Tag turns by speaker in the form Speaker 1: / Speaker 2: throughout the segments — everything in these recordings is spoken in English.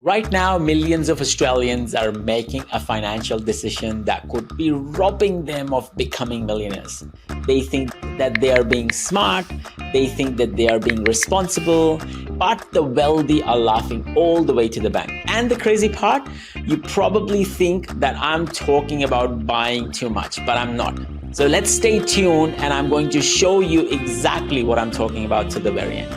Speaker 1: Right now, millions of Australians are making a financial decision that could be robbing them of becoming millionaires. They think that they are being smart, they think that they are being responsible, but the wealthy are laughing all the way to the bank. And the crazy part, you probably think that I'm talking about buying too much, but I'm not. So let's stay tuned and I'm going to show you exactly what I'm talking about to the very end.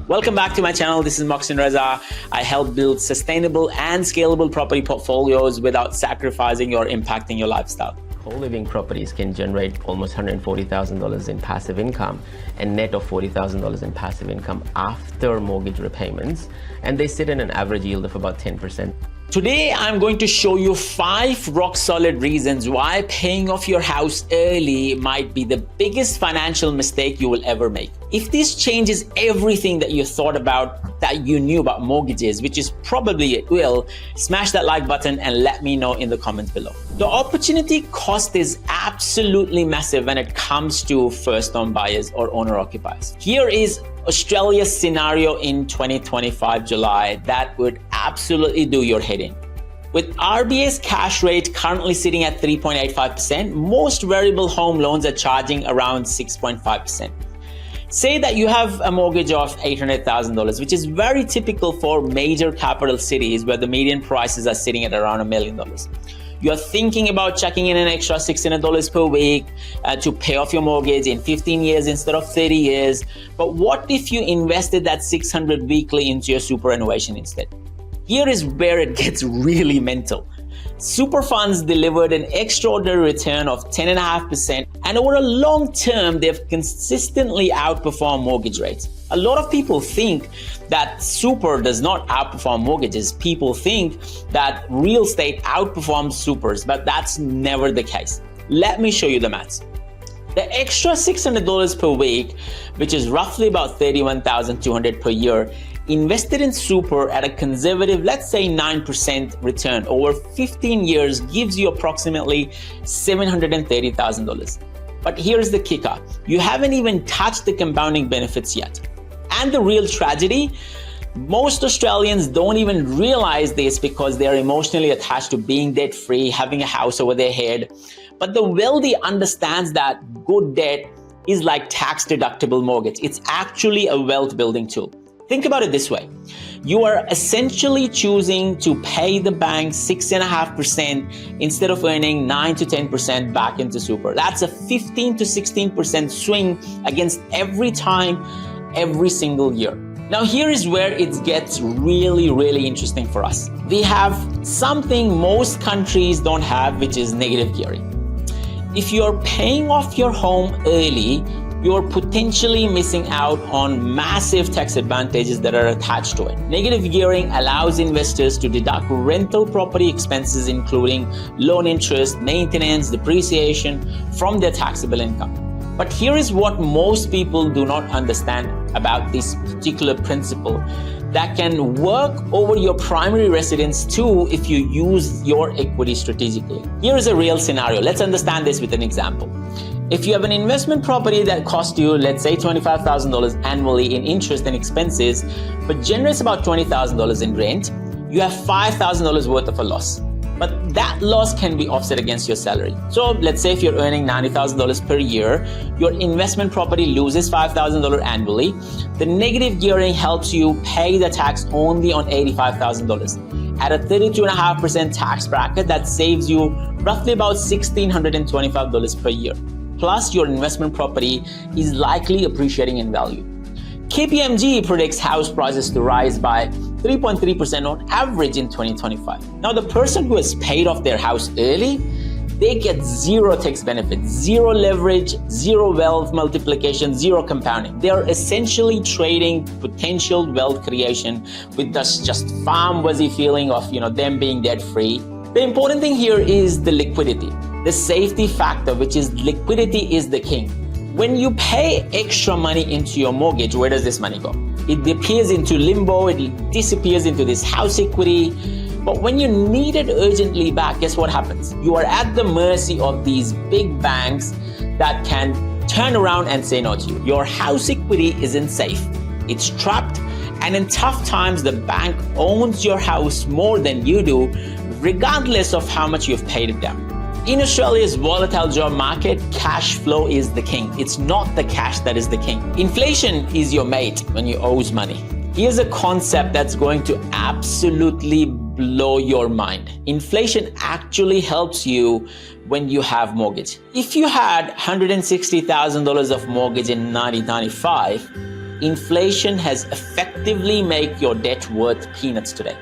Speaker 1: Welcome back to my channel. This is Moxin Reza. I help build sustainable and scalable property portfolios without sacrificing or impacting your lifestyle.
Speaker 2: Co-living properties can generate almost $140,000 in passive income and net of $40,000 in passive income after mortgage repayments, and they sit in an average yield of about 10%.
Speaker 1: Today, I'm going to show you 5 rock-solid reasons why paying off your house early might be the biggest financial mistake you will ever make. If this changes everything that you thought about, that you knew about mortgages, which is probably it will, smash that like button and let me know in the comments below. The opportunity cost is absolutely massive when it comes to first-home buyers or owner-occupiers. Here is Australia's scenario in 2025 July that would absolutely do your head in. With RBA's cash rate currently sitting at 3.85%, most variable home loans are charging around 6.5%. Say that you have a mortgage of $800,000, which is very typical for major capital cities where the median prices are sitting at around $1 million. You're thinking about chucking in an extra $600 per week to pay off your mortgage in 15 years instead of 30 years. But what if you invested that $600 weekly into your superannuation instead? Here is where it gets really mental. Super funds delivered an extraordinary return of 10.5%, and over a long term, they've consistently outperformed mortgage rates. A lot of people think that super does not outperform mortgages. People think that real estate outperforms supers, but that's never the case. Let me show you the maths. The extra $600 per week, which is roughly about $31,200 per year, invested in super at a conservative, let's say 9% return over 15 years gives you approximately $730,000. But here's the kicker. You haven't even touched the compounding benefits yet. And the real tragedy, most Australians don't even realize this because they are emotionally attached to being debt-free, having a house over their head. But the wealthy understands that good debt is like tax-deductible mortgage. It's actually a wealth-building tool. Think about it this way. You are essentially choosing to pay the bank 6.5% instead of earning 9 to 10% back into super. That's a 15 to 16% swing against every time, every single year. Now here is where it gets really, really interesting for us. We have something most countries don't have, which is negative gearing. If you're paying off your home early, you're potentially missing out on massive tax advantages that are attached to it. Negative gearing allows investors to deduct rental property expenses, including loan interest, maintenance, depreciation, from their taxable income. But here is what most people do not understand about this particular principle that can work over your primary residence too if you use your equity strategically. Here is a real scenario. Let's understand this with an example. If you have an investment property that costs you, let's say $25,000 annually in interest and expenses, but generates about $20,000 in rent, you have $5,000 worth of a loss. But that loss can be offset against your salary. So let's say if you're earning $90,000 per year, your investment property loses $5,000 annually. The negative gearing helps you pay the tax only on $85,000. At a 32.5% tax bracket, that saves you roughly about $1,625 per year. Plus, your investment property is likely appreciating in value. KPMG predicts house prices to rise by 3.3% on average in 2025. Now, the person who has paid off their house early, they get zero tax benefits, zero leverage, zero wealth multiplication, zero compounding. They are essentially trading potential wealth creation with this just farm-wuzzy feeling of them being debt-free. The important thing here is the liquidity, the safety factor, which is liquidity is the king. When you pay extra money into your mortgage, where does this money go? It disappears into limbo, it disappears into this house equity. But when you need it urgently back, guess what happens? You are at the mercy of these big banks that can turn around and say no to you. Your house equity isn't safe. It's trapped And in tough times, the bank owns your house more than you do, regardless of how much you've paid it down. In Australia's volatile job market, cash flow is the king. It's not the cash that is the king. Inflation is your mate when you owe money. Here's a concept that's going to absolutely blow your mind. Inflation actually helps you when you have mortgage. If you had $160,000 of mortgage in 1995, inflation has effectively made your debt worth peanuts today.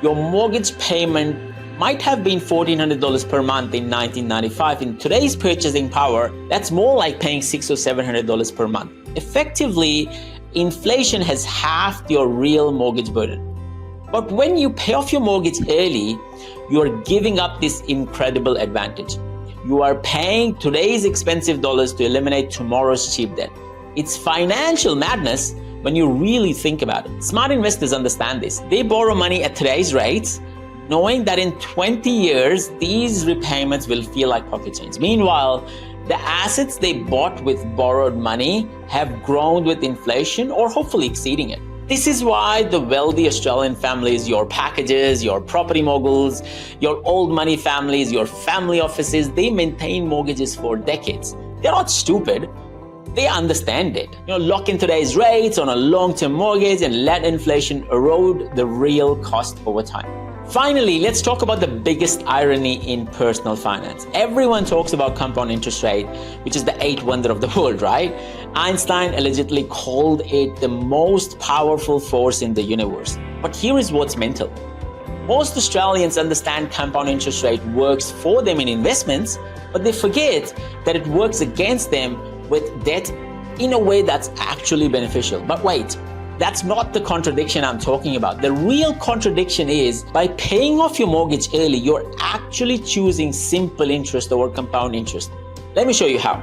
Speaker 1: Your mortgage payment might have been $1,400 per month in 1995. In today's purchasing power, that's more like paying $600 or $700 per month. Effectively, inflation has halved your real mortgage burden. But when you pay off your mortgage early, you're giving up this incredible advantage. You are paying today's expensive dollars to eliminate tomorrow's cheap debt. It's financial madness when you really think about it. Smart investors understand this. They borrow money at today's rates, knowing that in 20 years, these repayments will feel like pocket change. Meanwhile, the assets they bought with borrowed money have grown with inflation or hopefully exceeding it. This is why the wealthy Australian families, your packages, your property moguls, your old money families, your family offices, they maintain mortgages for decades. They're not stupid. They understand it. Lock in today's rates on a long-term mortgage and let inflation erode the real cost over time. Finally, let's talk about the biggest irony in personal finance. Everyone talks about compound interest rate, which is the eighth wonder of the world, right? Einstein allegedly called it the most powerful force in the universe. But here is what's mental. Most Australians understand compound interest rate works for them in investments, but they forget that it works against them with debt in a way that's actually beneficial. But wait, that's not the contradiction I'm talking about. The real contradiction is by paying off your mortgage early, you're actually choosing simple interest over compound interest. Let me show you how.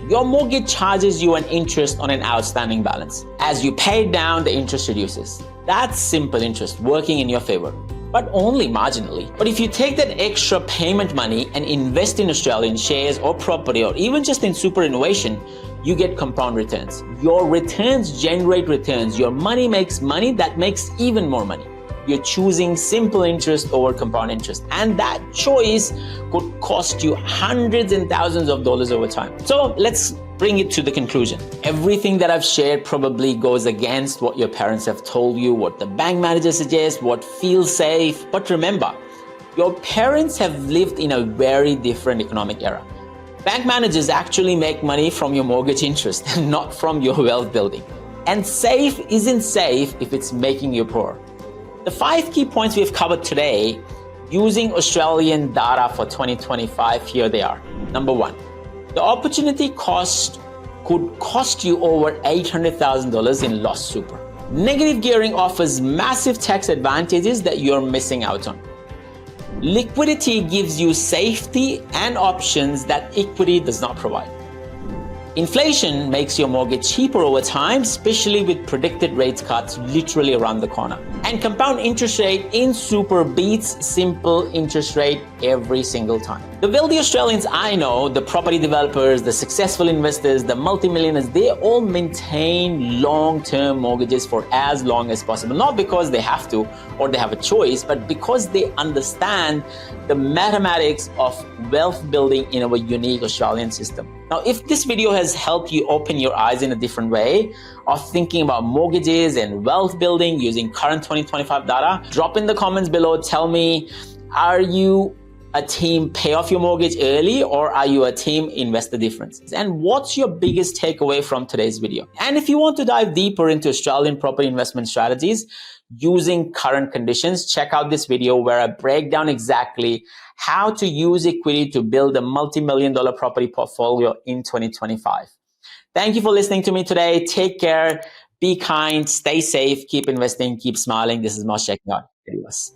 Speaker 1: Your mortgage charges you an interest on an outstanding balance. As you pay it down, the interest reduces. That's simple interest working in your favor, but only marginally. But if you take that extra payment money and invest in Australian shares or property or even just in superannuation, you get compound returns. Your returns generate returns. Your money makes money that makes even more money. You're choosing simple interest over compound interest. And that choice could cost you hundreds and thousands of dollars over time. So let's bring it to the conclusion. Everything that I've shared probably goes against what your parents have told you, what the bank manager suggests, what feels safe. But remember, your parents have lived in a very different economic era. Bank managers actually make money from your mortgage interest and not from your wealth building. And safe isn't safe if it's making you poor. The 5 key points we've covered today, using Australian data for 2025, here they are. Number 1, the opportunity cost could cost you over $800,000 in lost super. Negative gearing offers massive tax advantages that you're missing out on. Liquidity gives you safety and options that equity does not provide. Inflation makes your mortgage cheaper over time, especially with predicted rate cuts literally around the corner. And compound interest rate in super beats simple interest rate every single time. The wealthy Australians I know, the property developers, the successful investors, the multimillionaires, they all maintain long-term mortgages for as long as possible. Not because they have to or they have a choice, but because they understand the mathematics of wealth building in our unique Australian system. Now, if this video has helped you open your eyes in a different way of thinking about mortgages and wealth building using current 2025 data, drop in the comments below. Tell me, are you a team pay off your mortgage early or are you a team invest the difference? And what's your biggest takeaway from today's video? And if you want to dive deeper into Australian property investment strategies using current conditions, check out this video where I break down exactly how to use equity to build a multi-million-dollar property portfolio in 2025. Thank you for listening to me today. Take care, be kind, stay safe, keep investing, keep smiling. This is Mox checking out. Adios.